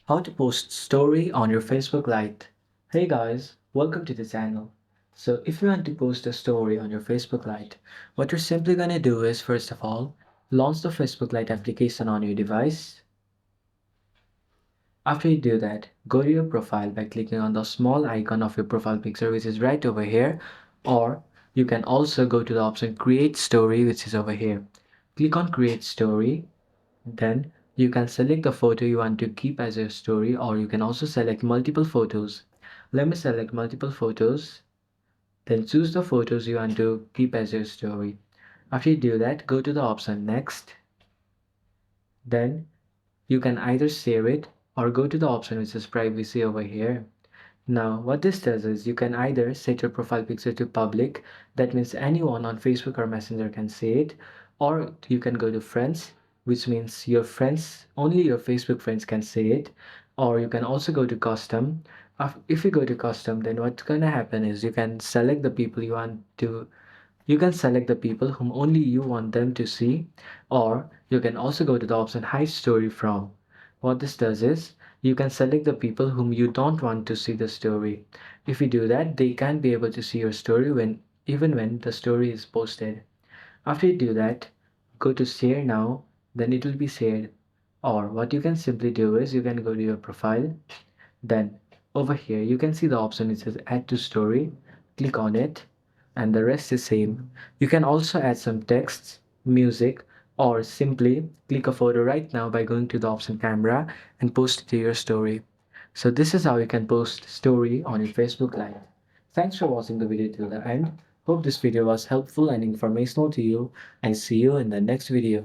How to post story on your Facebook Lite. Hey guys, welcome to the channel. So if you want to post a story on your Facebook Lite, what you're simply gonna do is first of all, launch the Facebook Lite application on your device. After you do that, go to your profile by clicking on the small icon of your profile picture which is right over here, or you can also go to the option create story which is over here. Click on create story. Then you can select the photo you want to keep as your story, or you can also select multiple photos. Let me select multiple photos. Then choose the photos you want to keep as your story. After you do that, go to the option next. Then you can either save it or go to the option which is privacy over here. Now, what this does is you can either set your profile picture to public, that means anyone on Facebook or Messenger can see it, or you can go to friends, which means your friends, only your Facebook friends can see it, or you can also go to custom. If you go to custom, then what's gonna happen is you can select the people whom only you want them to see, or you can also go to the option hide story from. What this does is you can select the people whom you don't want to see the story. If you do that, they can't be able to see your story when the story is posted. After you do that, go to share now, then it will be shared. Or what you can simply do is you can go to your profile, then over here you can see the option it says add to story. Click on it and the rest is same. You can also add some texts, music, or simply click a photo right now by going to the option camera and post it to your story. So this is how you can post story on your Facebook Live. Thanks for watching the video till the end. Hope this video was helpful and informational to you, and see you in the next video.